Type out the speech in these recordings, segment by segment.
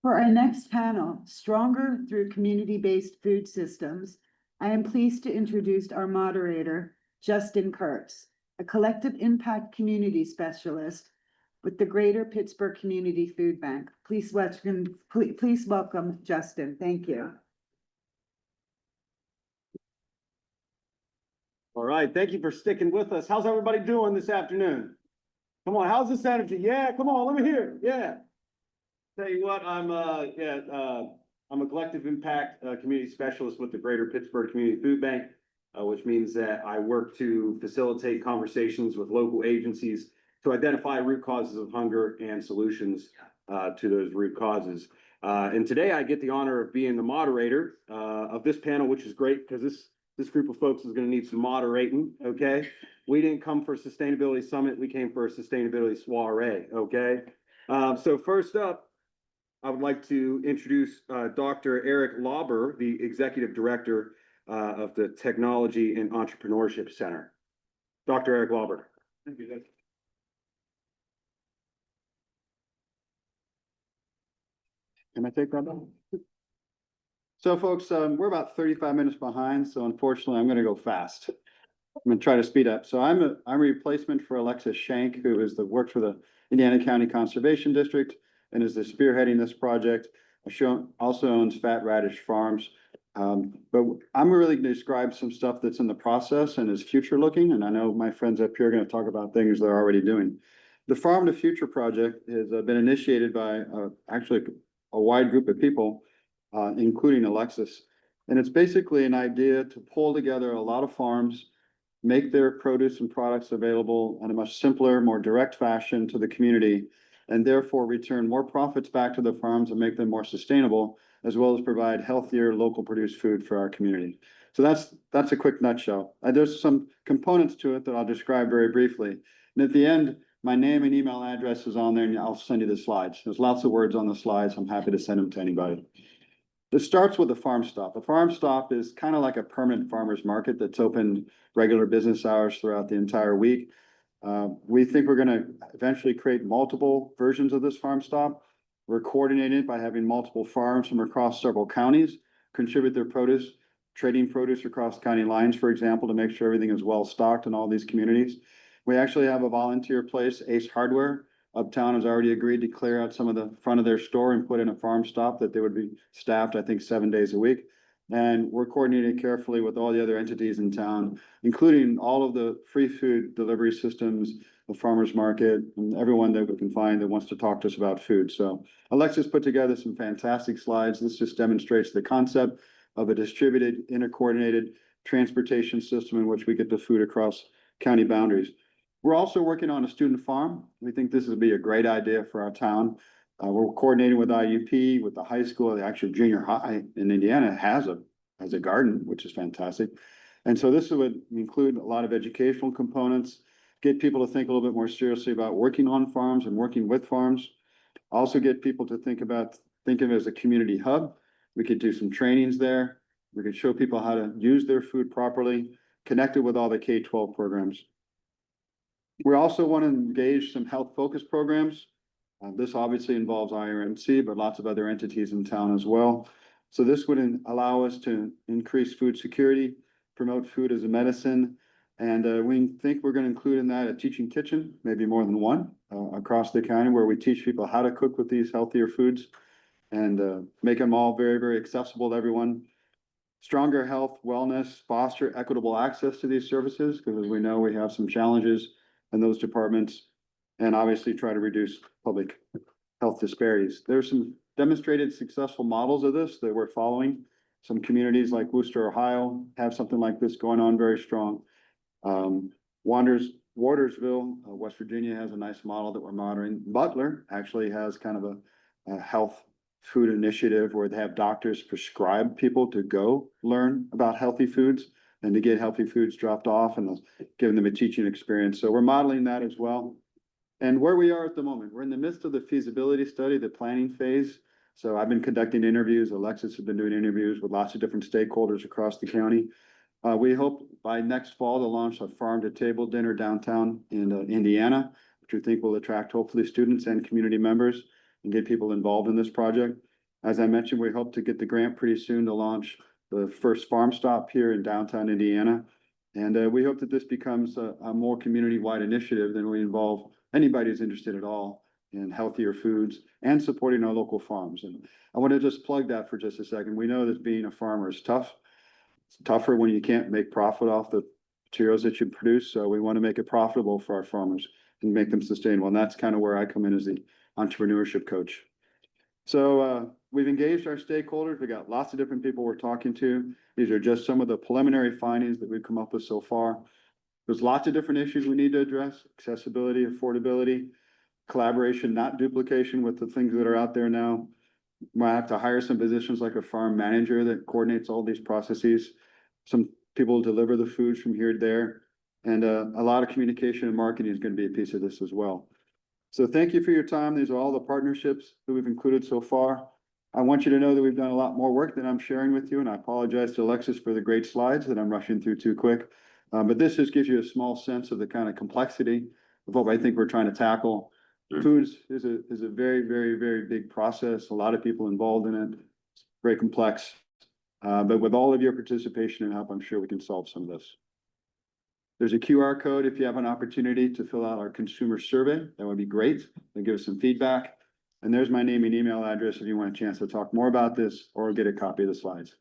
For our next panel, Stronger Through Community-Based Food Systems, I am pleased to introduce our moderator, Justin Kurtz, a collective impact community specialist with the Greater Pittsburgh Community Food Bank. Please welcome Justin. Thank you. All right, thank you for sticking with us. How's everybody doing this afternoon? Come on, how's this energy? Yeah, come on, let me hear it. Yeah. Tell you what, I'm a collective impact community specialist with the Greater Pittsburgh Community Food Bank, which means that I work to facilitate conversations with local agencies to identify root causes of hunger and solutions to those root causes. And today I get the honor of being the moderator of this panel, which is great because this group of folks is going to need some moderating. Okay, we didn't come for a sustainability summit; we came for a sustainability soiree. Okay, so first up, I would like to introduce Dr. Erick Lauber, the Executive Director of the Technology and Entrepreneurship Center. Dr. Erick Lauber. Thank you. Can I take that down? So folks, we're about 35 minutes behind, so unfortunately I'm going to go fast. I'm going to try to speed up. So I'm a replacement for Alexis Shank, who works for the Indiana County Conservation District and is spearheading this project. Also owns Fat Radish Farms. But I'm really going to describe some stuff that's in the process and is future looking. And I know my friends up here are going to talk about things they're already doing. The Farm to Future project has been initiated by actually a wide group of people, including Alexis. And it's basically an idea to pull together a lot of farms, make their produce and products available in a much simpler, more direct fashion to the community, and therefore return more profits back to the farms and make them more sustainable, as well as provide healthier, local produced food for our community. So that's a quick nutshell. There's some components to it that I'll describe very briefly. And at the end, my name and email address is on there, and I'll send you the slides. There's lots of words on the slides. I'm happy to send them to anybody. This starts with a farm stop. A farm stop is kind of like a permanent farmer's market that's open regular business hours throughout the entire week. We think we're going to eventually create multiple versions of this farm stop. We're coordinating by having multiple farms from across several counties contribute their produce, trading produce across county lines, for example, to make sure everything is well stocked in all these communities. We actually have a volunteer place, Ace Hardware. Uptown has already agreed to clear out some of the front of their store and put in a farm stop that they would be staffed, I think, 7 days a week. And we're coordinating carefully with all the other entities in town, including all of the free food delivery systems, the farmers market, and everyone that we can find that wants to talk to us about food. So Alexis put together some fantastic slides. This just demonstrates the concept of a distributed, intercoordinated transportation system in which we get the food across county boundaries. We're also working on a student farm. We think this would be a great idea for our town. We're coordinating with IUP, with the high school. The actual junior high in Indiana has a garden, which is fantastic. And so this would include a lot of educational components, get people to think a little bit more seriously about working on farms and working with farms. Also get people to think of it as a community hub. We could do some trainings there. We could show people how to use their food properly, connect it with all the K-12 programs. We also want to engage some health focused programs. This obviously involves IRMC, but lots of other entities in town as well. So this would allow us to increase food security, promote food as a medicine. And we think we're going to include in that a teaching kitchen, maybe more than one, across the county, where we teach people how to cook with these healthier foods and make them all very, very accessible to everyone. Stronger health, wellness, foster equitable access to these services, because as we know, we have some challenges in those departments, and obviously try to reduce public health disparities. There's some demonstrated successful models of this that we're following. Some communities like Worcester, Ohio have something like this going on very strong. Wardersville, West Virginia has a nice model that we're monitoring. Butler actually has kind of a health food initiative where they have doctors prescribe people to go learn about healthy foods and to get healthy foods dropped off and giving them a teaching experience. So we're modeling that as well. And where we are at the moment, we're in the midst of the feasibility study, the planning phase. So I've been conducting interviews. Alexis has been doing interviews with lots of different stakeholders across the county. We hope by next fall to launch a farm to table dinner downtown in Indiana, which we think will attract hopefully students and community members and get people involved in this project. As I mentioned, we hope to get the grant pretty soon to launch the first farm stop here in downtown Indiana. And we hope that this becomes a more community-wide initiative than we involve anybody who's interested at all in healthier foods and supporting our local farms. And I want to just plug that for just a second. We know that being a farmer is tough. It's tougher when you can't make profit off the materials that you produce. So we want to make it profitable for our farmers and make them sustainable. And that's kind of where I come in as the entrepreneurship coach. So we've engaged our stakeholders. We got lots of different people we're talking to. These are just some of the preliminary findings that we've come up with so far. There's lots of different issues we need to address: accessibility, affordability, collaboration, not duplication with the things that are out there now. Might have to hire some positions like a farm manager that coordinates all these processes. Some people deliver the foods from here to there. And a lot of communication and marketing is going to be a piece of this as well. So thank you for your time. These are all the partnerships that we've included so far. I want you to know that we've done a lot more work than I'm sharing with you, and I apologize to Alexis for the great slides that I'm rushing through too quick. But this just gives you a small sense of the kind of complexity of what I think we're trying to tackle. Foods is a very, very, very big process. A lot of people involved in it. It's very complex. But with all of your participation and help, I'm sure we can solve some of this. There's a QR code if you have an opportunity to fill out our consumer survey. That would be great. And give us some feedback. And there's my name and email address if you want a chance to talk more about this or get a copy of the slides.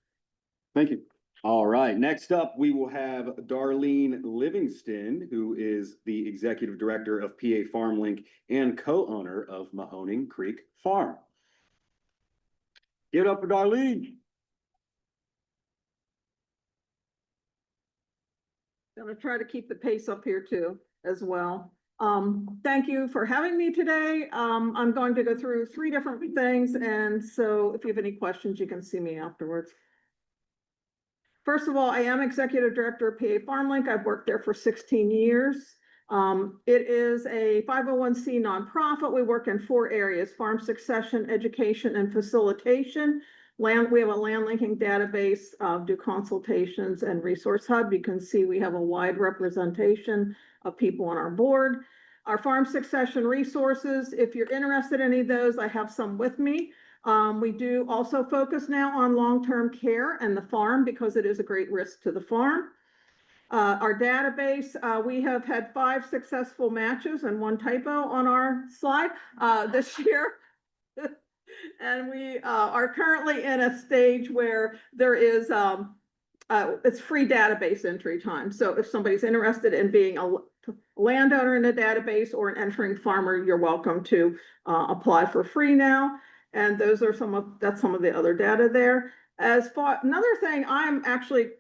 Thank you. All right, next up, we will have Darlene Livingston, who is the Executive Director of PA FarmLink and co-owner of Mahoning Creek Farm. Give it up for Darlene. Gonna try to keep the pace up here too, as well. Thank you for having me today. I'm going to go through 3 different things, and so if you have any questions, you can see me afterwards. First of all, I am Executive Director of PA FarmLink. I've worked there for 16 years. It is a 501c nonprofit. We work in 4 areas: farm succession, education, and facilitation. We have a land linking database, do consultations and resource hub. You can see we have a wide representation of people on our board. Our farm succession resources, if you're interested in any of those, I have some with me. We do also focus now on long-term care and the farm because it is a great risk to the farm. Our database, we have had 5 successful matches and 1 typo on our slide this year. And we are currently in a stage where there is, it's free database entry time. So if somebody's interested in being a landowner in a database or an entering farmer, you're welcome to apply for free now. And those are that's some of the other data there. Another thing I'm actually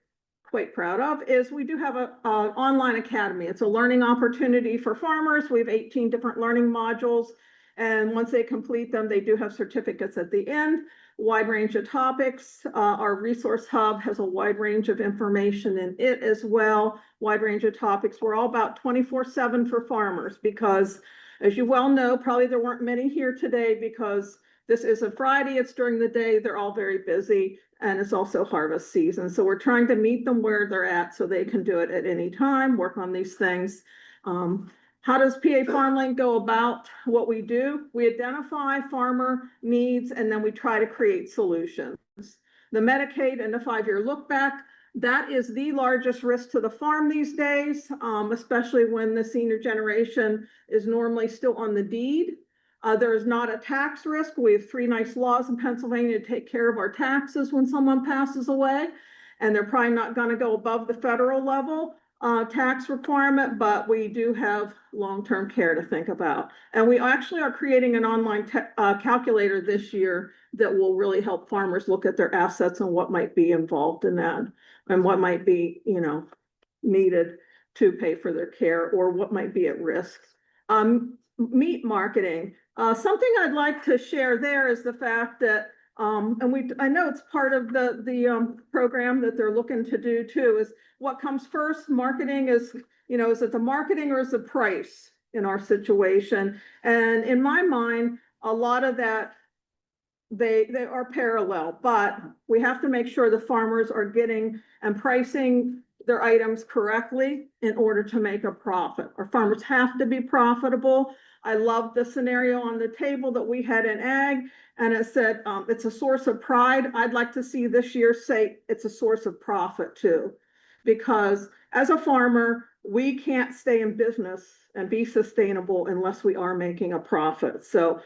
quite proud of is we do have an online academy. It's a learning opportunity for farmers. We have 18 different learning modules. And once they complete them, they do have certificates at the end, wide range of topics. Our resource hub has a wide range of information in it as well, wide range of topics. We're all about 24/7 for farmers because, as you well know, probably there weren't many here today because this is a Friday, it's during the day, they're all very busy, and it's also harvest season. So we're trying to meet them where they're at so they can do it at any time, work on these things. How does PA FarmLink go about what we do? We identify farmer needs and then we try to create solutions. The Medicaid and the 5-year look back, that is the largest risk to the farm these days, especially when the senior generation is normally still on the deed. There is not a tax risk. We have 3 nice laws in Pennsylvania to take care of our taxes when someone passes away, and they're probably not going to go above the federal level tax requirement, but we do have long-term care to think about. And we actually are creating an online calculator this year that will really help farmers look at their assets and what might be involved in that and what might be, needed to pay for their care or what might be at risk. Meat marketing. Something I'd like to share there is the fact that, I know it's part of the program that they're looking to do too, is what comes first. Marketing is, is it the marketing or is the price in our situation? And in my mind, a lot of that, they are parallel, but we have to make sure the farmers are getting and pricing their items correctly in order to make a profit. Our farmers have to be profitable. I love the scenario on the table that we had in ag, and it said, it's a source of pride. I'd like to see this year say it's a source of profit too. Because as a farmer, we can't stay in business and be sustainable unless we are making a profit. So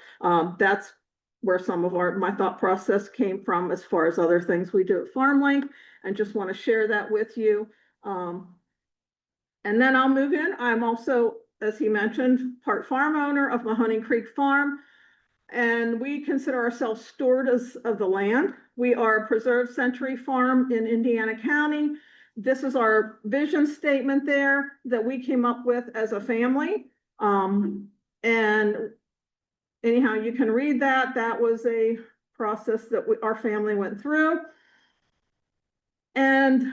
that's where some of my thought process came from as far as other things we do at FarmLink, and just want to share that with you. And then I'll move in. I'm also, as he mentioned, part farm owner of Mahoning Creek Farm, and we consider ourselves stewards of the land. We are a preserved century farm in Indiana County. This is our vision statement there that we came up with as a family. And anyhow, you can read that. That was a process that our family went through. And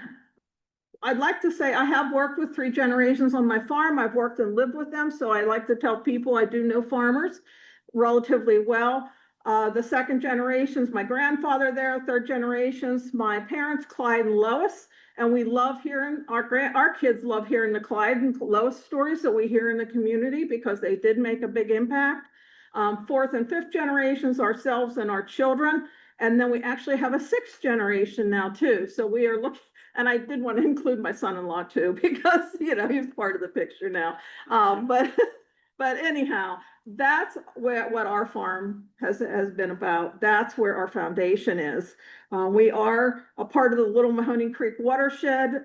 I'd like to say I have worked with 3 generations on my farm. I've worked and lived with them. So I like to tell people I do know farmers relatively well. The second generations, my grandfather there, third generations, my parents, Clyde and Lois. And we love hearing, our kids love hearing the Clyde and Lois stories that we hear in the community because they did make a big impact. Fourth and fifth generations, ourselves and our children. And then we actually have a 6th generation now too. So we are looking, and I did want to include my son-in-law too, because, you know, he's part of the picture now. But anyhow, that's what our farm has been about. That's where our foundation is. We are a part of the Little Mahoning Creek watershed.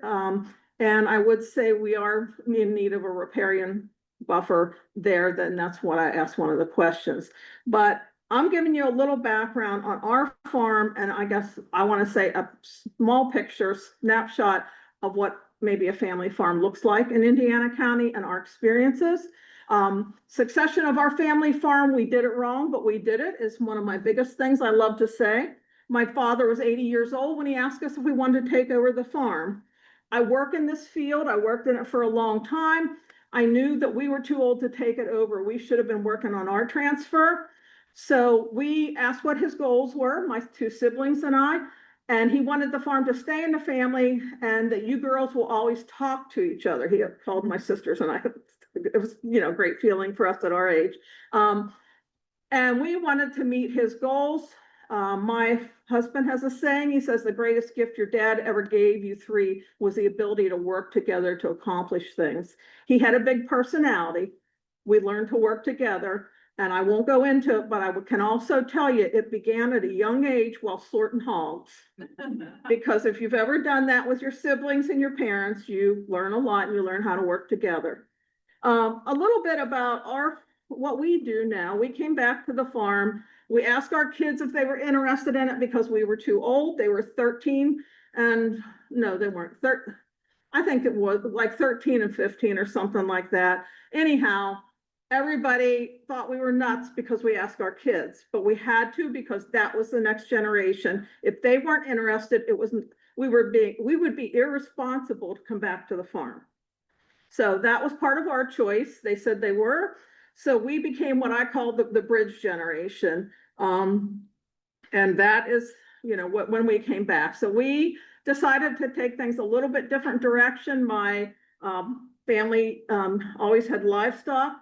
And I would say we are in need of a riparian buffer there. Then that's what I asked one of the questions. But I'm giving you a little background on our farm, and I guess I want to say a small picture, snapshot of what maybe a family farm looks like in Indiana County and our experiences. Succession of our family farm, we did it wrong, but we did it, is one of my biggest things I love to say. My father was 80 years old when he asked us if we wanted to take over the farm. I work in this field. I worked in it for a long time. I knew that we were too old to take it over. We should have been working on our transfer. So we asked what his goals were, my 2 siblings and I, and he wanted the farm to stay in the family and that you girls will always talk to each other. He called my sisters and I. It was, you know, great feeling for us at our age. And we wanted to meet his goals. My husband has a saying, he says, the greatest gift your dad ever gave you 3 was the ability to work together to accomplish things. He had a big personality. We learned to work together, and I won't go into it, but I can also tell you it began at a young age while sorting hogs. Because if you've ever done that with your siblings and your parents, you learn a lot and you learn how to work together. A little bit about what we do now. We came back to the farm. We asked our kids if they were interested in it because we were too old. They were 13 and no, they weren't. I think it was like 13 and 15 or something like that. Anyhow, everybody thought we were nuts because we asked our kids, but we had to because that was the next generation. If they weren't interested, we would be irresponsible to come back to the farm. So that was part of our choice. They said they were. So we became what I call the bridge generation. And that is, you know, when we came back. So we decided to take things a little bit different direction. My family always had livestock,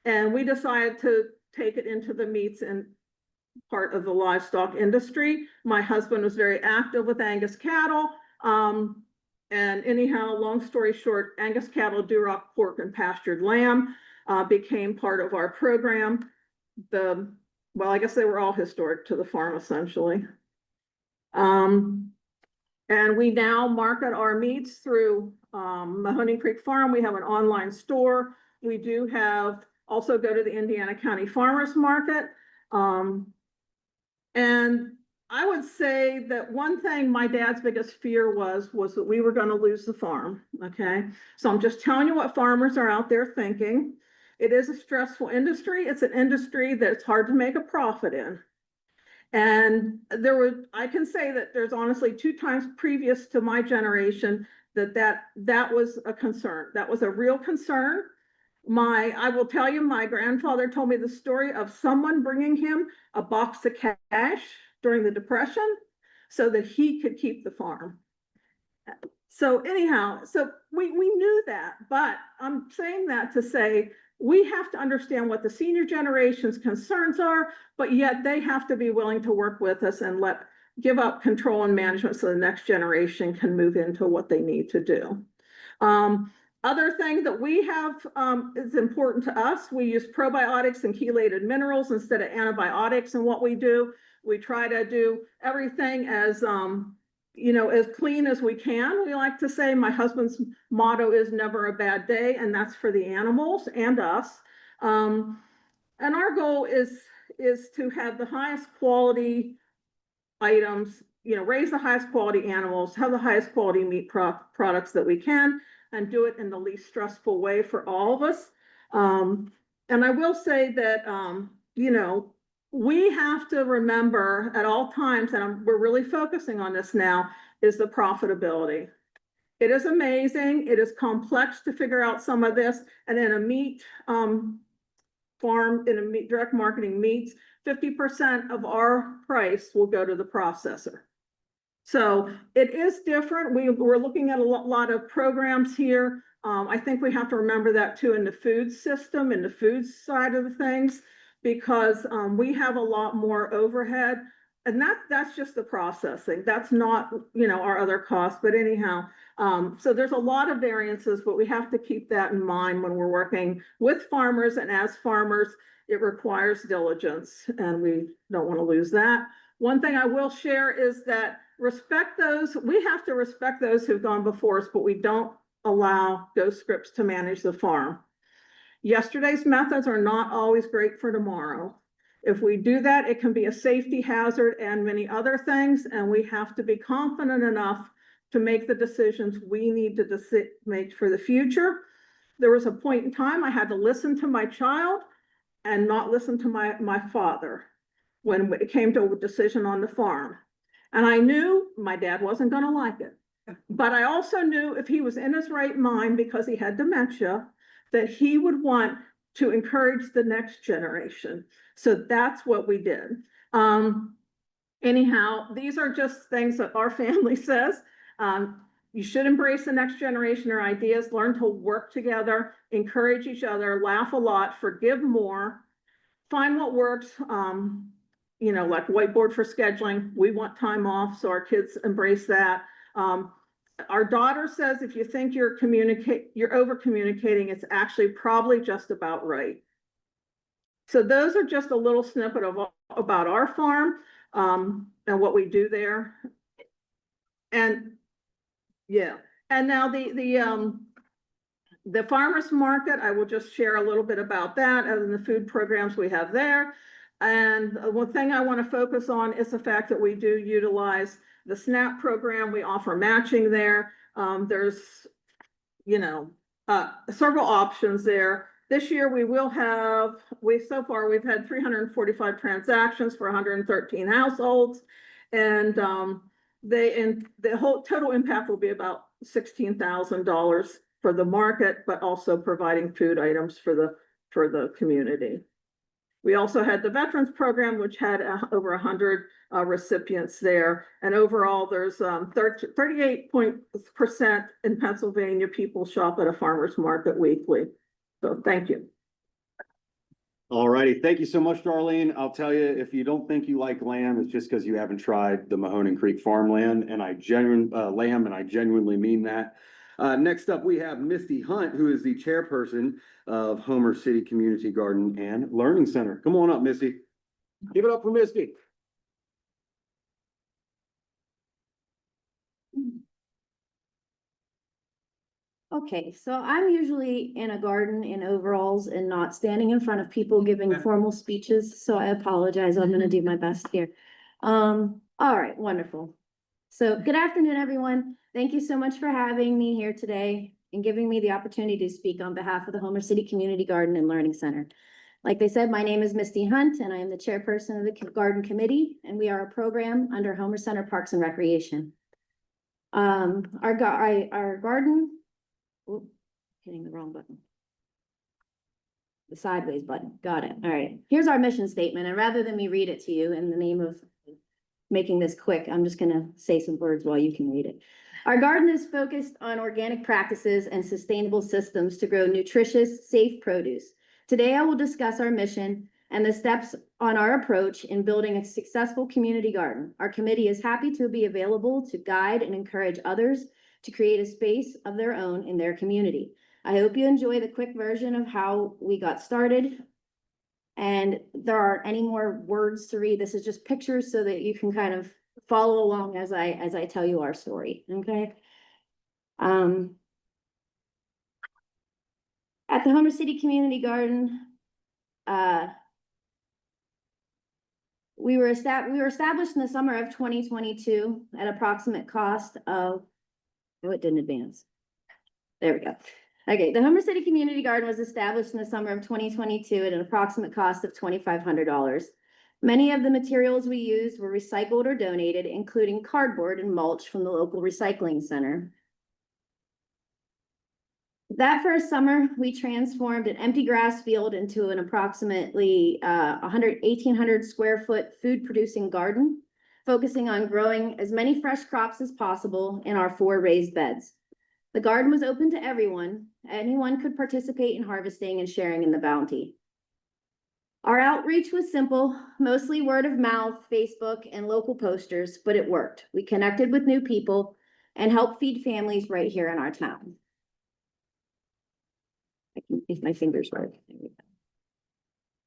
and we decided to take it into the meats and part of the livestock industry. My husband was very active with Angus cattle. And anyhow, long story short, Angus cattle, Duroc pork, and pastured lamb became part of our program. Well, I guess they were all historic to the farm, essentially. And we now market our meats through Mahoning Creek Farm. We have an online store. We do also go to the Indiana County Farmers Market. And I would say that one thing my dad's biggest fear was that we were going to lose the farm. Okay. So I'm just telling you what farmers are out there thinking. It is a stressful industry. It's an industry that's hard to make a profit in. And I can say that there's honestly 2 times previous to my generation that was a concern. That was a real concern. I will tell you, my grandfather told me the story of someone bringing him a box of cash during the Depression so that he could keep the farm. So anyhow, so we knew that, but I'm saying that to say, we have to understand what the senior generation's concerns are, but yet they have to be willing to work with us and give up control and management so the next generation can move into what they need to do. Other thing that we have is important to us. We use probiotics and chelated minerals instead of antibiotics in what we do. We try to do everything as as clean as we can. We like to say, my husband's motto is never a bad day, and that's for the animals and us. And our goal is to have the highest quality items, raise the highest quality animals, have the highest quality meat products that we can, and do it in the least stressful way for all of us. And I will say that, we have to remember at all times, and we're really focusing on this now, is the profitability. It is amazing. It is complex to figure out some of this. And in a meat farm, in a meat direct marketing meats, 50% of our price will go to the processor. So it is different. We're looking at a lot of programs here. I think we have to remember that too in the food system, in the food side of the things, because we have a lot more overhead, and that's just the processing. That's not, our other costs, but anyhow, so there's a lot of variances, but we have to keep that in mind when we're working with farmers, and as farmers, it requires diligence, and we don't want to lose that. One thing I will share is that we have to respect those who've gone before us, but we don't allow ghost scripts to manage the farm. Yesterday's methods are not always great for tomorrow. If we do that, it can be a safety hazard and many other things, and we have to be confident enough to make the decisions we need to make for the future. There was a point in time I had to listen to my child and not listen to my father when it came to a decision on the farm. And I knew my dad wasn't going to like it. But I also knew if he was in his right mind, because he had dementia, that he would want to encourage the next generation. So that's what we did. Anyhow, these are just things that our family says. You should embrace the next generation or ideas, learn to work together, encourage each other, laugh a lot, forgive more, find what works. Like whiteboard for scheduling, we want time off, so our kids embrace that. Our daughter says, if you think you're over communicating, it's actually probably just about right. So those are just a little snippet about our farm, and what we do there. And yeah, and now the farmers market, I will just share a little bit about that and the food programs we have there. And one thing I want to focus on is the fact that we do utilize the SNAP program. We offer matching there. There's, several options there. This year so far we've had 345 transactions for 113 households. And the whole total impact will be about $16,000 for the market, but also providing food items for the community. We also had the Veterans Program, which had over 100 recipients there. And overall, there's 38% in Pennsylvania people shop at a farmer's market weekly. So thank you. All righty. Thank you so much, Darlene. I'll tell you, if you don't think you like lamb, it's just because you haven't tried the Mahoning Creek farmland, and I genuinely mean that. Next up, we have Misty Hunt, who is the chairperson of Homer City Community Garden and Learning Center. Come on up, Misty. Give it up for Misty. Okay, so I'm usually in a garden in overalls and not standing in front of people giving formal speeches, so I apologize. I'm gonna do my best here. All right, wonderful. So good afternoon, everyone. Thank you so much for having me here today and giving me the opportunity to speak on behalf of the Homer City Community Garden and Learning Center. Like they said, my name is Misty Hunt, and I am the chairperson of the Garden Committee, and we are a program under Homer Center Parks and Recreation. Our garden. Ooh, hitting the wrong button. The sideways button. Got it. All right. Here's our mission statement. And rather than me read it to you in the name of making this quick. I'm just gonna say some words while you can read it. Our garden is focused on organic practices and sustainable systems to grow nutritious, safe produce. Today, I will discuss our mission and the steps on our approach in building a successful community garden. Our committee is happy to be available to guide and encourage others to create a space of their own in their community. I hope you enjoy the quick version of how we got started. And there aren't any more words to read. This is just pictures so that you can kind of follow along as I tell you our story, okay? At the Homer City Community Garden, we were established in the summer of 2022 at approximate cost of, oh, it didn't advance. There we go. Okay, the Homer City Community Garden was established in the summer of 2022 at an approximate cost of $2,500. Many of the materials we used were recycled or donated, including cardboard and mulch from the local recycling center. That first summer, we transformed an empty grass field into an approximately 1,800 square foot food producing garden, focusing on growing as many fresh crops as possible in our 4 raised beds. The garden was open to everyone. Anyone could participate in harvesting and sharing in the bounty. Our outreach was simple, mostly word of mouth, Facebook, and local posters, but it worked. We connected with new people and helped feed families right here in our town. I can, if my fingers work.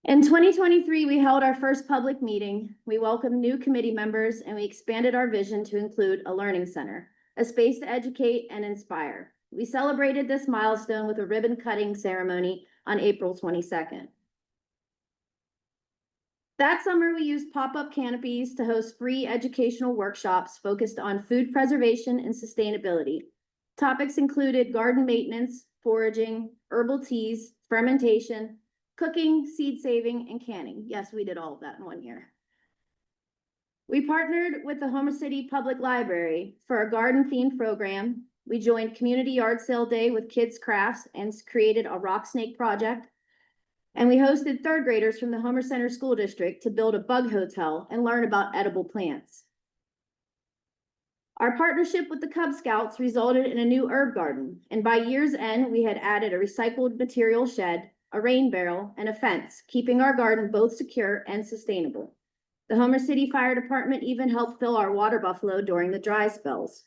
In 2023, we held our first public meeting. We welcomed new committee members and we expanded our vision to include a learning center, a space to educate and inspire. We celebrated this milestone with a ribbon cutting ceremony on April 22nd. That summer, we used pop-up canopies to host free educational workshops focused on food preservation and sustainability. Topics included garden maintenance, foraging, herbal teas, fermentation, cooking, seed saving, and canning. Yes, we did all of that in 1 year. We partnered with the Homer City Public Library for a garden-themed program. We joined Community Yard Sale Day with kids' crafts and created a rock snake project. And we hosted 3rd graders from the Homer Center School District to build a bug hotel and learn about edible plants. Our partnership with the Cub Scouts resulted in a new herb garden, and by year's end, we had added a recycled material shed, a rain barrel, and a fence, keeping our garden both secure and sustainable. The Homer City Fire Department even helped fill our water buffalo during the dry spells.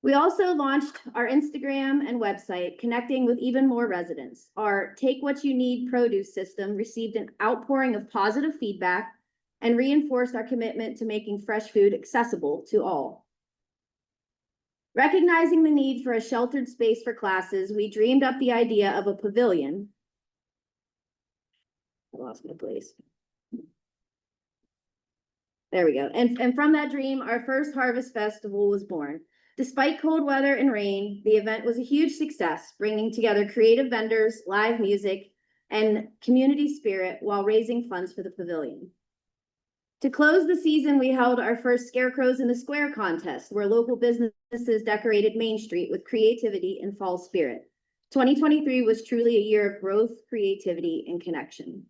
We also launched our Instagram and website, connecting with even more residents. Our Take What You Need produce system received an outpouring of positive feedback and reinforced our commitment to making fresh food accessible to all. Recognizing the need for a sheltered space for classes, we dreamed up the idea of a pavilion. I lost my place. There we go. And from that dream, our first Harvest Festival was born. Despite cold weather and rain, the event was a huge success, bringing together creative vendors, live music, and community spirit while raising funds for the pavilion. To close the season, we held our first Scarecrows in the Square contest, where local businesses decorated Main Street with creativity and fall spirit. 2023 was truly a year of growth, creativity, and connection.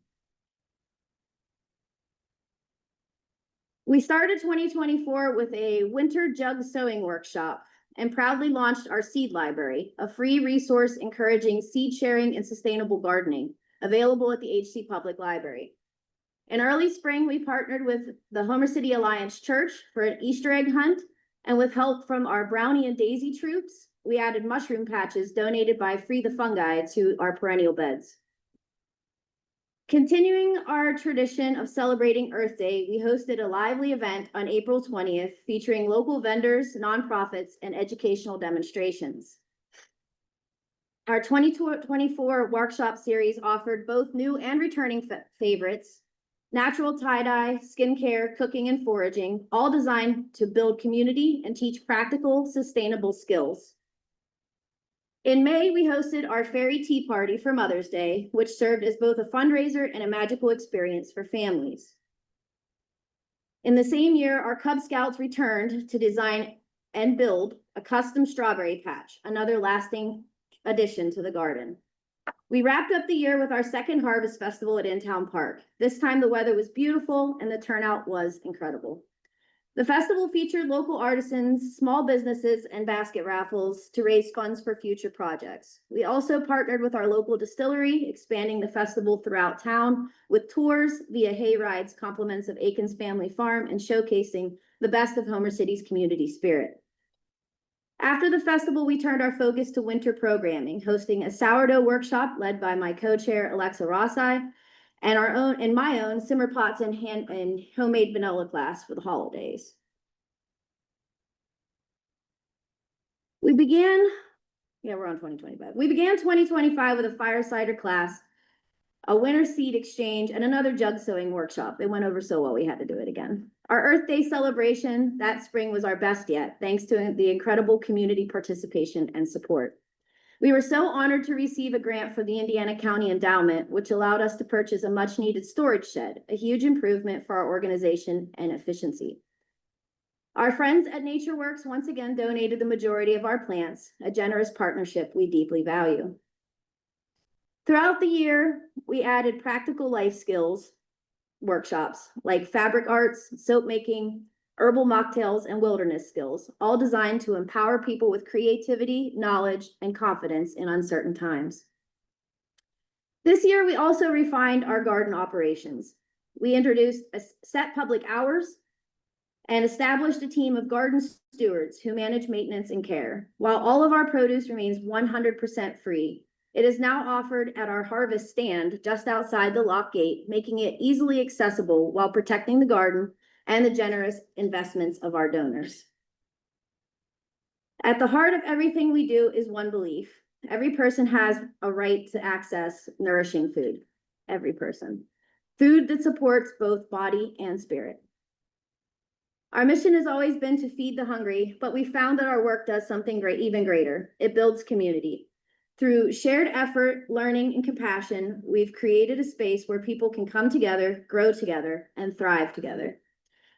We started 2024 with a winter jug sewing workshop and proudly launched our seed library, a free resource encouraging seed sharing and sustainable gardening, available at the HC Public Library. In early spring, we partnered with the Homer City Alliance Church for an Easter egg hunt, and with help from our Brownie and Daisy troops, we added mushroom patches donated by Free the Fungi to our perennial beds. Continuing our tradition of celebrating Earth Day, we hosted a lively event on April 20th featuring local vendors, nonprofits, and educational demonstrations. Our 2024 workshop series offered both new and returning favorites, natural tie-dye, skincare, cooking, and foraging, all designed to build community and teach practical, sustainable skills. In May, we hosted our Fairy Tea Party for Mother's Day, which served as both a fundraiser and a magical experience for families. In the same year, our Cub Scouts returned to design and build a custom strawberry patch, another lasting addition to the garden. We wrapped up the year with our second Harvest Festival at In-Town Park. This time the weather was beautiful and the turnout was incredible. The festival featured local artisans, small businesses, and basket raffles to raise funds for future projects. We also partnered with our local distillery, expanding the festival throughout town with tours via hay rides, compliments of Aiken's Family Farm, and showcasing the best of Homer City's community spirit. After the festival, we turned our focus to winter programming, hosting a sourdough workshop led by my co-chair, Alexa Rossi, and my own simmer pots and homemade vanilla class for the holidays. We're on 2025. We began 2025 with a fire cider class, a winter seed exchange, and another jug sewing workshop. It went over so well, we had to do it again. Our Earth Day celebration that spring was our best yet, thanks to the incredible community participation and support. We were so honored to receive a grant for the Indiana County Endowment, which allowed us to purchase a much-needed storage shed, a huge improvement for our organization and efficiency. Our friends at NatureWorks once again donated the majority of our plants, a generous partnership we deeply value. Throughout the year, we added practical life skills workshops like fabric arts, soap making, herbal mocktails, and wilderness skills, all designed to empower people with creativity, knowledge, and confidence in uncertain times. This year, we also refined our garden operations. We introduced set public hours and established a team of garden stewards who manage maintenance and care. While all of our produce remains 100% free, it is now offered at our harvest stand just outside the lock gate, making it easily accessible while protecting the garden and the generous investments of our donors. At the heart of everything we do is one belief. Every person has a right to access nourishing food. Every person. Food that supports both body and spirit. Our mission has always been to feed the hungry, but we found that our work does something great, even greater. It builds community. Through shared effort, learning, and compassion, we've created a space where people can come together, grow together, and thrive together.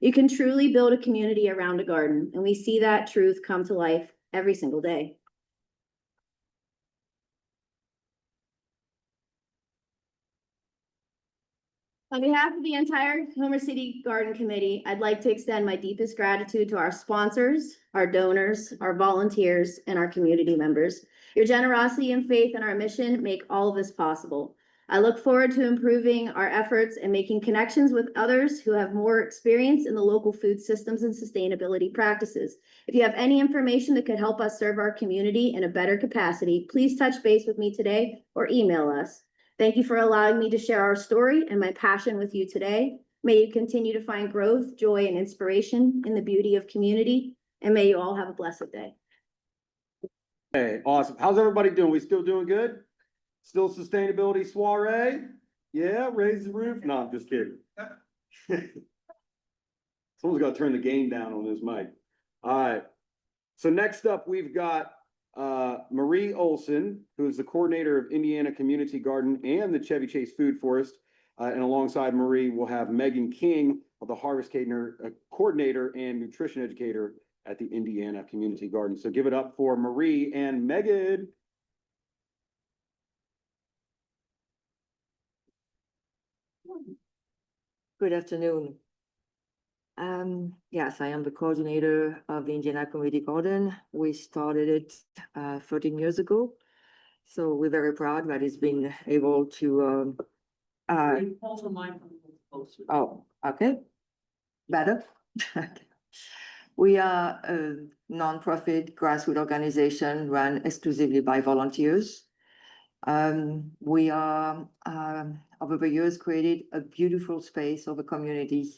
You can truly build a community around a garden, and we see that truth come to life every single day. On behalf of the entire Homer City Garden Committee, I'd like to extend my deepest gratitude to our sponsors, our donors, our volunteers, and our community members. Your generosity and faith in our mission make all of this possible. I look forward to improving our efforts and making connections with others who have more experience in the local food systems and sustainability practices. If you have any information that could help us serve our community in a better capacity, please touch base with me today or email us. Thank you for allowing me to share our story and my passion with you today. May you continue to find growth, joy, and inspiration in the beauty of community, and may you all have a blessed day. Hey, awesome. How's everybody doing? We still doing good? Still sustainability soiree? Yeah, raise the roof? No, I'm just kidding. Someone's got to turn the gain down on this mic. All right. So next up, we've got Marie Olson, who is the coordinator of Indiana Community Garden and the Chevy Chase Food Forest. And alongside Marie, we'll have Megan King, of the Harvest coordinator and nutrition educator at the Indiana Community Garden. So give it up for Marie and Megan. Good afternoon. Yes, I am the coordinator of the Indiana Community Garden. We started it 13 years ago. So we're very proud that it's been able to oh, okay. Better. We are a nonprofit grassroots organization run exclusively by volunteers. We are over the years created a beautiful space of a community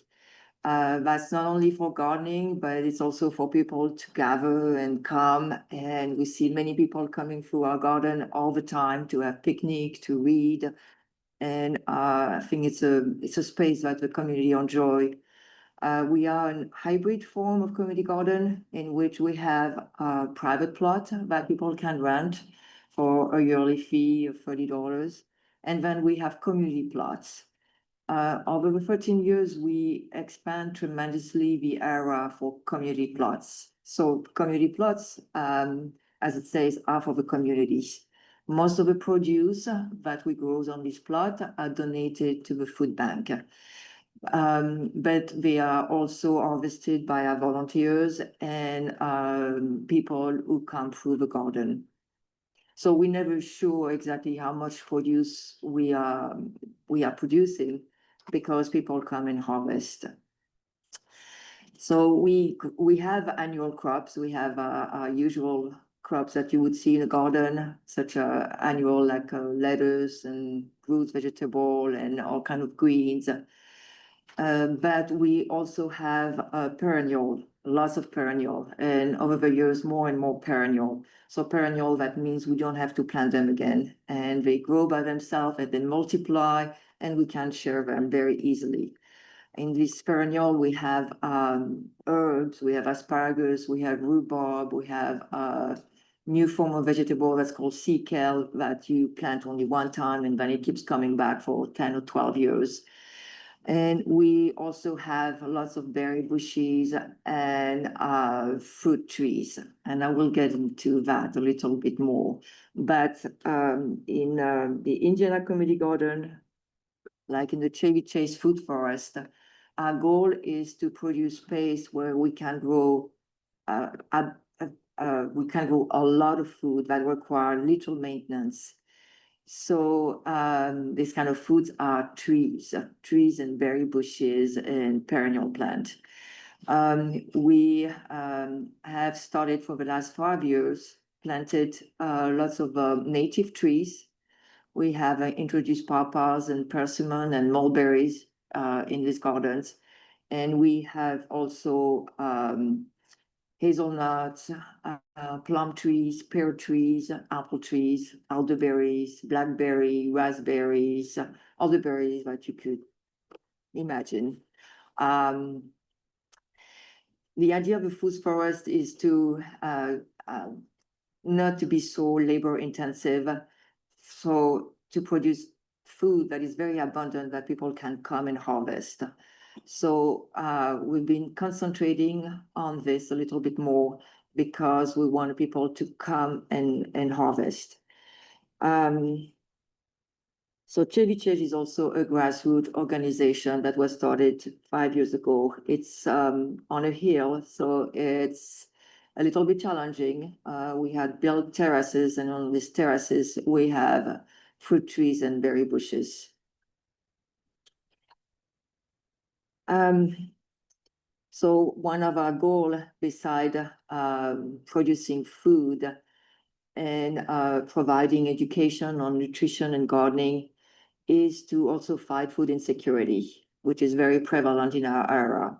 that's not only for gardening, but it's also for people to gather and come. And we see many people coming through our garden all the time to have picnic, to read. And I think it's a space that the community enjoy. We are a hybrid form of community garden in which we have a private plot that people can rent for a yearly fee of $30. And then we have community plots. Over the 13 years, we expand tremendously the area for community plots. So community plots, as it says, are for the communities. Most of the produce that we grow on this plot are donated to the food bank. But they are also harvested by our volunteers and people who come through the garden. So we never sure exactly how much produce we are producing because people come and harvest. So we have annual crops. We have our usual crops that you would see in a garden, such annual like lettuce and fruits, vegetable, and all kind of greens. But we also have perennial, lots of perennial, and over the years, more and more perennial. So perennial, that means we don't have to plant them again, and they grow by themselves and then multiply, and we can share them very easily. In this perennial, we have herbs, we have asparagus, we have rhubarb, we have a new form of vegetable that's called sea kale that you plant only one time and then it keeps coming back for 10 or 12 years. And we also have lots of berry bushes and fruit trees. And I will get into that a little bit more. But in the Indiana Community Garden, like in the Chevy Food Forest, our goal is to produce space where we can grow a lot of food that require little maintenance. So these kind of foods are trees and berry bushes and perennial plant. We have started for the last 5 years, planted lots of native trees. We have introduced pawpaws and persimmon and mulberries in these gardens. And we have also hazelnuts, plum trees, pear trees, apple trees, elderberries, blackberry, raspberries, all the berries that you could imagine. The idea of a food forest is to not to be so labor intensive, so to produce food that is very abundant that people can come and harvest. So we've been concentrating on this a little bit more because we want people to come and harvest. So Chevy is also a grassroots organization that was started 5 years ago. It's on a hill, so it's a little bit challenging. We had built terraces, and on these terraces, we have fruit trees and berry bushes. So one of our goals, beside producing food and providing education on nutrition and gardening, is to also fight food insecurity, which is very prevalent in our era.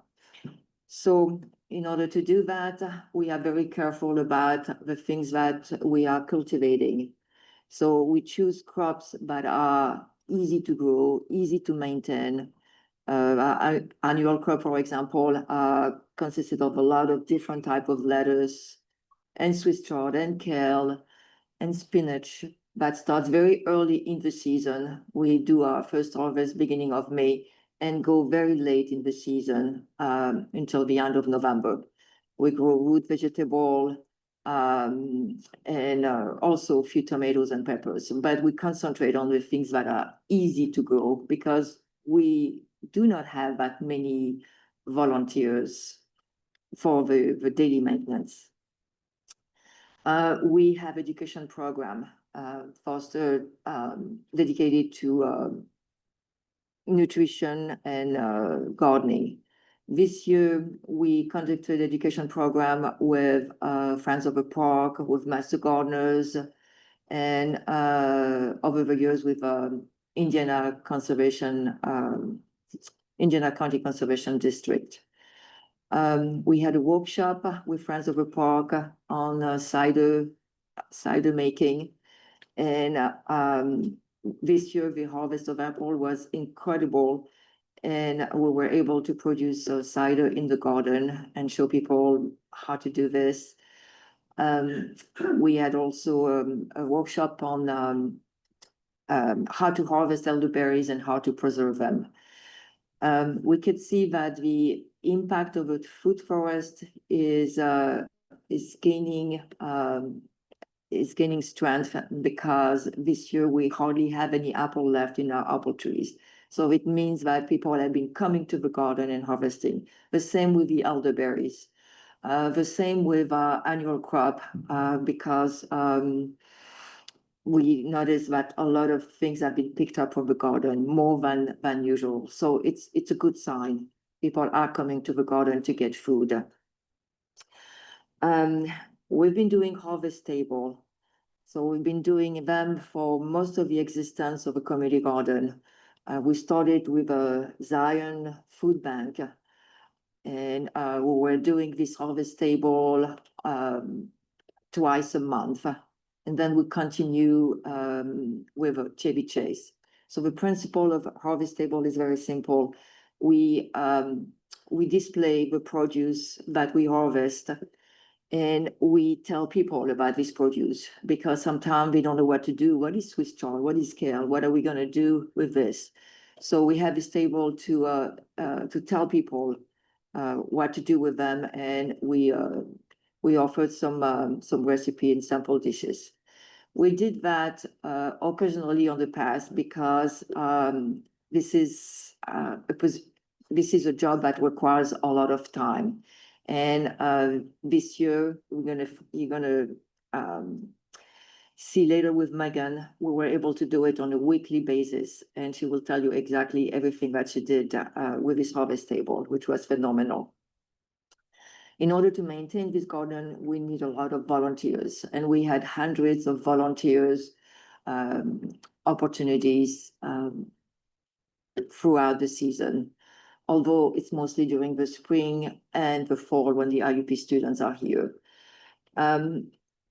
So in order to do that, we are very careful about the things that we are cultivating. So we choose crops that are easy to grow, easy to maintain. Our annual crop, for example, consisted of a lot of different types of lettuce and Swiss chard and kale and spinach that starts very early in the season. We do our first harvest beginning of May and go very late in the season until the end of November. We grow root vegetable and also a few tomatoes and peppers, but we concentrate on the things that are easy to grow because we do not have that many volunteers for the daily maintenance. We have education program fostered dedicated to nutrition and gardening. This year, we conducted education program with Friends of the Park, with Master Gardeners, and over the years with Indiana County Conservation District. We had a workshop with Friends of the Park on cider making. And this year, the harvest of apple was incredible. And we were able to produce cider in the garden and show people how to do this. We had also a workshop on how to harvest elderberries and how to preserve them. We could see that the impact of a food forest is gaining is gaining strength because this year we hardly have any apple left in our apple trees. So it means that people have been coming to the garden and harvesting. The same with the elderberries. The same with our annual crop, because we noticed that a lot of things have been picked up from the garden, more than usual. So it's a good sign. People are coming to the garden to get food. We've been doing harvest table. So we've been doing them for most of the existence of a community garden. We started with a Zion food bank, and we were doing this harvest table twice a month. And then we continue with a Chevy Chase. So the principle of harvest table is very simple. We display the produce that we harvest, and we tell people about this produce, because sometimes they don't know what to do. What is Swiss chard? What is kale? What are we going to do with this? So we have this table to tell people what to do with them, and we offered some recipe and sample dishes. We did that occasionally on the past because this is a job that requires a lot of time. And this year, you're gonna see later with Megan, we were able to do it on a weekly basis, and she will tell you exactly everything that she did with this harvest table, which was phenomenal. In order to maintain this garden, we need a lot of volunteers, and we had hundreds of volunteers opportunities throughout the season, although it's mostly during the spring and the fall when the IUP students are here.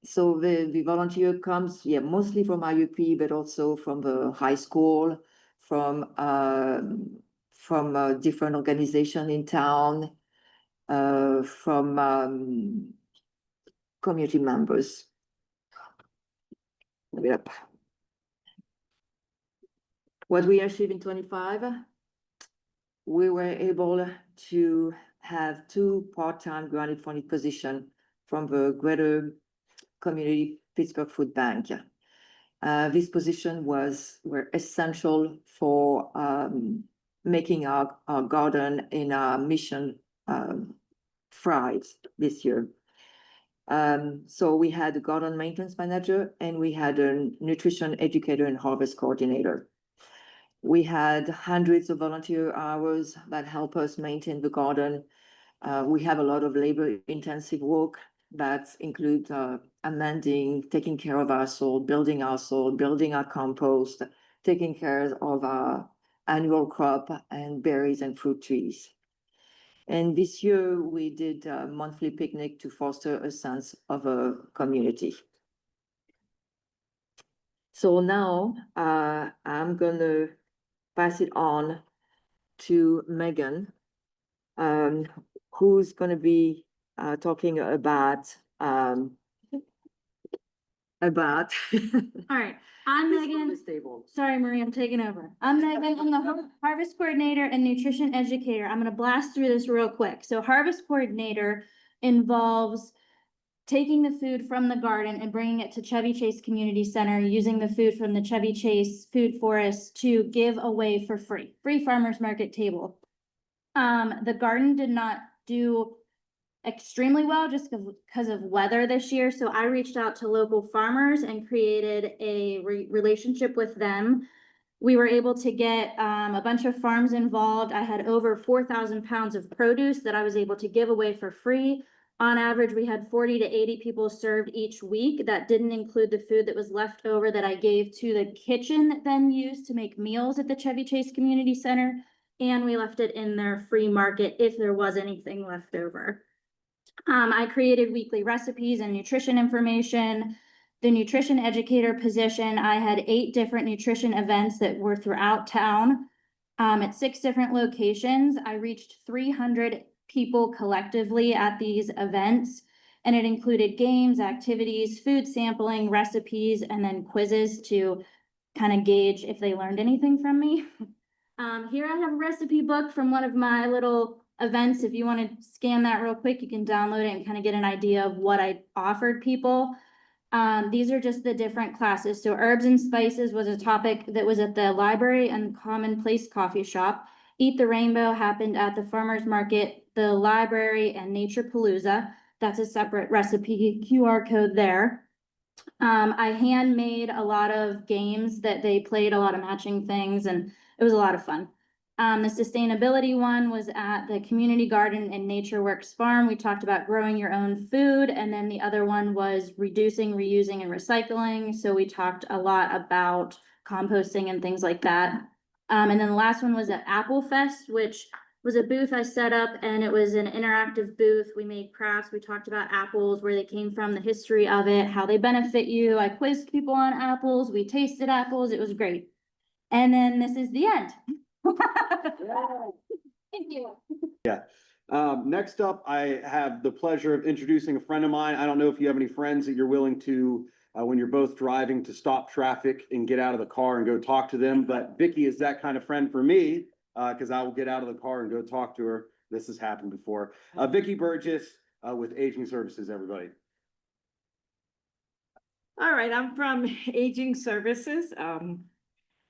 So the volunteer comes, mostly from IUP, but also from the high school, from different organizations in town, from community members. Yep. What we achieved in 25, we were able to have 2 part-time granted funded positions from the Greater Community Pittsburgh Food Bank. This position were essential for making our garden and our mission thrive this year. So we had a garden maintenance manager, and we had a nutrition educator and harvest coordinator. We had hundreds of volunteer hours that help us maintain the garden. We have a lot of labor-intensive work that includes amending, taking care of our soil, building our compost, taking care of our annual crop and berries and fruit trees. And this year we did a monthly picnic to foster a sense of a community. So now I'm gonna pass it on to Megan, who's gonna be talking about All right, I'm Megan. Sorry, Marie, I'm taking over. I'm Megan. I'm the harvest coordinator and nutrition educator. I'm gonna blast through this real quick. So harvest coordinator involves taking the food from the garden and bringing it to Chevy Chase Community Center, using the food from the Chevy Chase Food Forest to give away for free farmers market table. The garden did not do extremely well just because of weather this year. So I reached out to local farmers and created a relationship with them. We were able to get a bunch of farms involved. I had over 4,000 pounds of produce that I was able to give away for free. On average, we had 40 to 80 people served each week. That didn't include the food that was left over that I gave to the kitchen that then used to make meals at the Chevy Chase Community Center. And we left it in their free market if there was anything left over. I created weekly recipes and nutrition information. The nutrition educator position, I had 8 different nutrition events that were throughout town. At 6 different locations, I reached 300 people collectively at these events, and it included games, activities, food sampling, recipes, and then quizzes to kind of gauge if they learned anything from me. Here I have a recipe book from one of my little events. If you want to scan that real quick, you can download it and kind of get an idea of what I offered people. These are just the different classes. So herbs and spices was a topic that was at the library and commonplace coffee shop. Eat the Rainbow happened at the farmer's market, the library, and Nature Palooza. That's a separate recipe QR code there. I handmade a lot of games that they played, a lot of matching things, and it was a lot of fun. The sustainability one was at the Community Garden and Nature Works Farm. We talked about growing your own food, and then the other one was reducing, reusing, and recycling. So we talked a lot about composting and things like that. And then the last one was at Apple Fest, which was a booth I set up, and it was an interactive booth. We made crafts. We talked about apples, where they came from, the history of it, how they benefit you. I quizzed people on apples. We tasted apples. It was great. And then this is the end. Thank you. Next up, I have the pleasure of introducing a friend of mine. I don't know if you have any friends that you're willing to, when you're both driving, to stop traffic and get out of the car and go talk to them. But Vicki is that kind of friend for me, because I will get out of the car and go talk to her. This has happened before. Vicki Burgess with Aging Services, everybody. All right, I'm from Aging Services.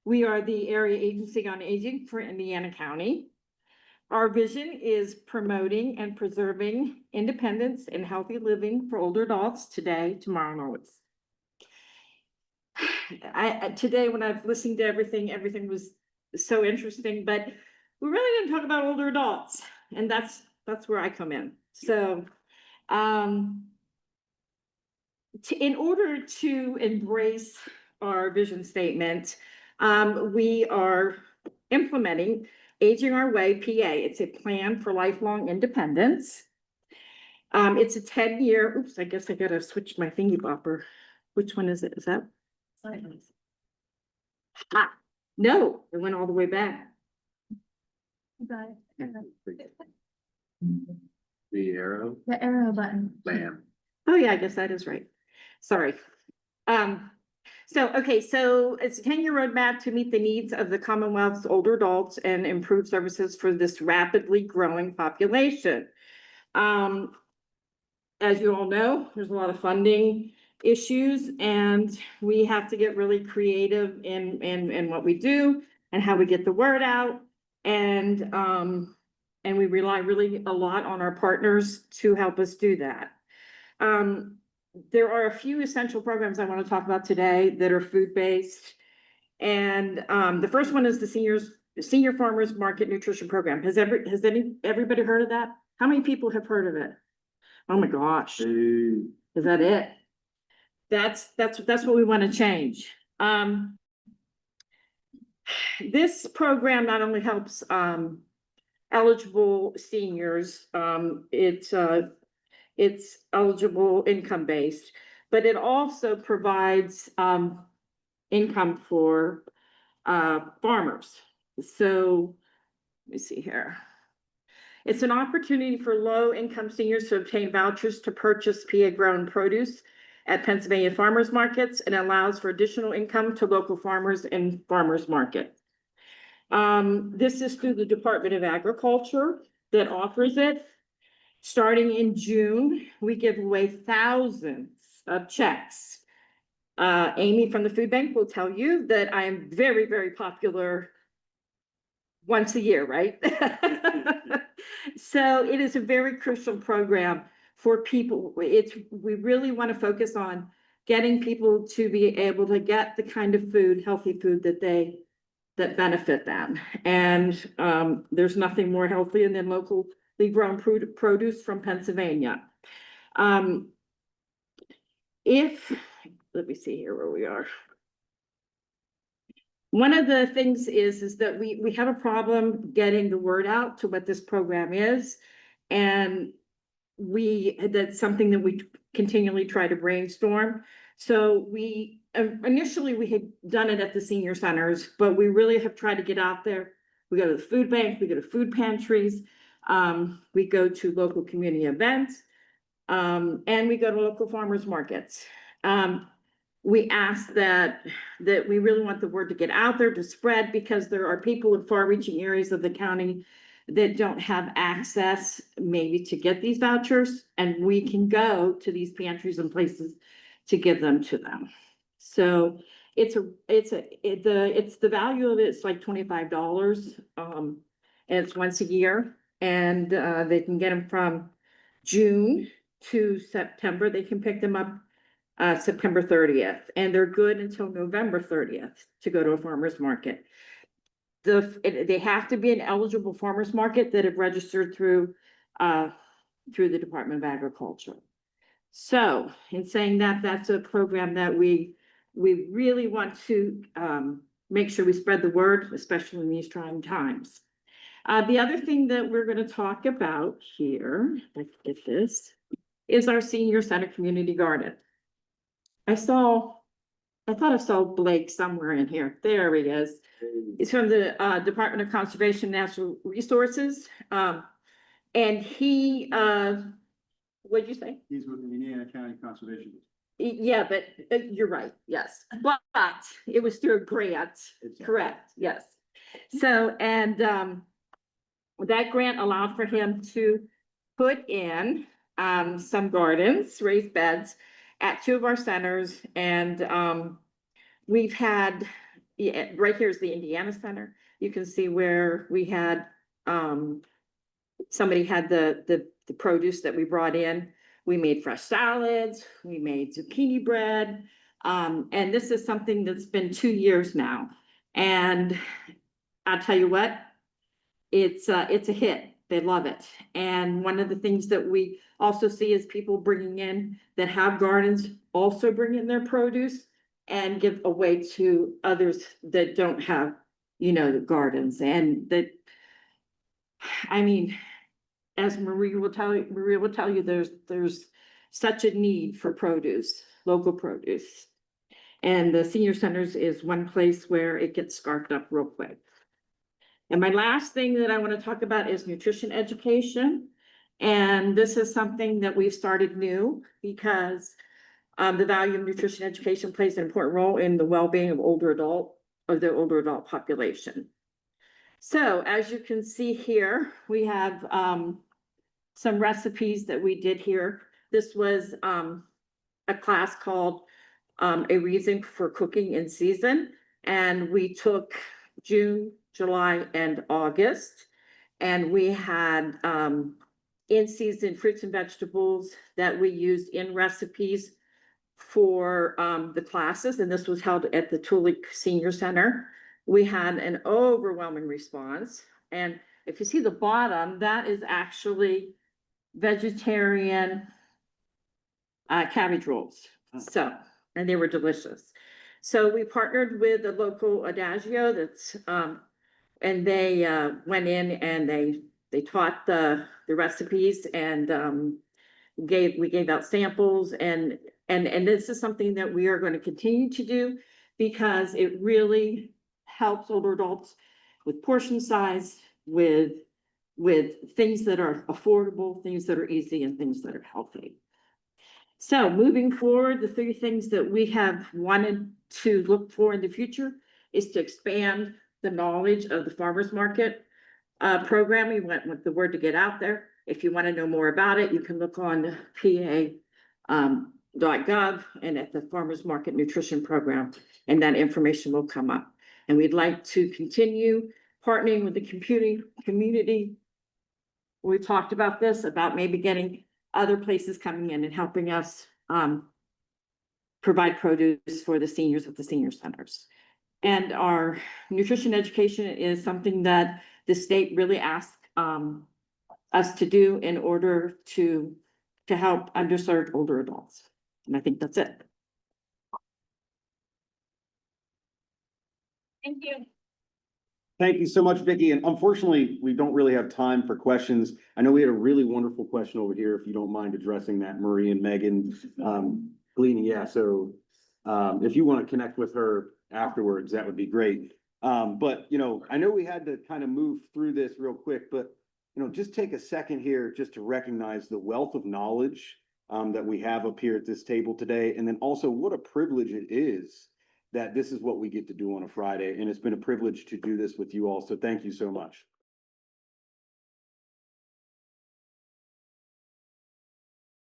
We are the area agency on aging for Indiana County. Our vision is promoting and preserving independence and healthy living for older adults today, tomorrow, and always. Today, when I've listened to everything was so interesting, but we really didn't talk about older adults, and that's where I come in. So, in order to embrace our vision statement, we are implementing Aging Our Way PA. It's a plan for lifelong independence. It's a 10-year, oops, I guess I gotta switch my thingy bopper. Which one is it? Is that? Ah, no, it went all the way back. The arrow. The arrow button. Bam. Oh, yeah, I guess that is right. Sorry. So it's a 10-year roadmap to meet the needs of the Commonwealth's older adults and improve services for this rapidly growing population. As you all know, there's a lot of funding issues, and we have to get really creative in what we do and how we get the word out. And we rely really a lot on our partners to help us do that. There are a few essential programs I want to talk about today that are food-based. And the first one is the Senior Farmers Market Nutrition Program. Has everybody heard of that? How many people have heard of it? Oh my gosh. Is that it? That's what we want to change. This program not only helps eligible seniors, it's eligible income-based, but it also provides income for farmers. So let me see here. It's an opportunity for low-income seniors to obtain vouchers to purchase PA-grown produce at Pennsylvania farmers markets, and allows for additional income to local farmers and farmers market. This is through the Department of Agriculture that offers it. Starting in June, we give away thousands of checks. Amy from the food bank will tell you that I am very, very popular once a year, right? So it is a very crucial program for people. We really want to focus on getting people to be able to get the kind of food, healthy food that benefit them. And there's nothing more healthy than locally grown produce from Pennsylvania. Let me see here where we are. One of the things is that we have a problem getting the word out to what this program is. And that's something that we continually try to brainstorm. So initially we had done it at the senior centers, but we really have tried to get out there. We go to the food bank, we go to food pantries, we go to local community events, and we go to local farmers markets. We ask that we really want the word to get out there, to spread, because there are people in far-reaching areas of the county that don't have access maybe to get these vouchers, and we can go to these pantries and places to give them to them. So the value of it's like $25. And it's once a year, and they can get them from June to September. They can pick them up September 30th, and they're good until November 30th to go to a farmer's market. They have to be an eligible farmer's market that have registered through the Department of Agriculture. So in saying that, that's a program that we really want to make sure we spread the word, especially in these trying times. The other thing that we're going to talk about here, if I can get this, is our senior center community garden. I thought I saw Blake somewhere in here. There he is. It's from the Department of Conservation and Natural Resources. And he, what'd you say? He's with the Indiana County Conservation. Yeah, but you're right, yes. But it was through a grant, correct, yes. So, and that grant allowed for him to put in some gardens, raised beds at 2 of our centers. And we've had, right here is the Indiana Center. You can see where we had, somebody had the produce that we brought in. We made fresh salads, we made zucchini bread. And this is something that's been 2 years now. And I'll tell you what, it's a hit. They love it. And one of the things that we also see is people bringing in that have gardens also bring in their produce and give away to others that don't have, the gardens. And that, I mean, as Marie will tell you, there's such a need for produce, local produce. And the senior centers is one place where it gets scarfed up real quick. And my last thing that I want to talk about is nutrition education. And this is something that we've started new because the value of nutrition education plays an important role in the well-being of the older adult population. So as you can see here, we have some recipes that we did here. This was a class called A Reason for Cooking in Season. And we took June, July, and August. And we had in-season fruits and vegetables that we used in recipes for the classes. And this was held at the Tulick Senior Center. We had an overwhelming response. And if you see the bottom, that is actually vegetarian cabbage rolls. So, and they were delicious. So we partnered with a local Adagio that's, and they went in and they taught the recipes and we gave out samples and this is something that we are going to continue to do because it really helps older adults with portion size, with things that are affordable, things that are easy, and things that are healthy. So moving forward, the 3 things that we have wanted to look for in the future is to expand the knowledge of the farmers market program. We want the word to get out there. If you want to know more about it, you can look on PA.gov and at the farmers market nutrition program, and that information will come up. And we'd like to continue partnering with the community. We talked about this, about maybe getting other places coming in and helping us provide produce for the seniors at the senior centers. And our nutrition education is something that the state really asked us to do in order to help underserved older adults. And I think that's it. Thank you. Thank you so much, Vicki. And unfortunately, we don't really have time for questions. I know we had a really wonderful question over here, if you don't mind addressing that, Marie and Megan. Gleaning, yeah, so if you want to connect with her afterwards, that would be great. But, I know we had to kind of move through this real quick, but, just take a second here just to recognize the wealth of knowledge that we have up here at this table today. And then also what a privilege it is that this is what we get to do on a Friday. And it's been a privilege to do this with you all. So thank you so much.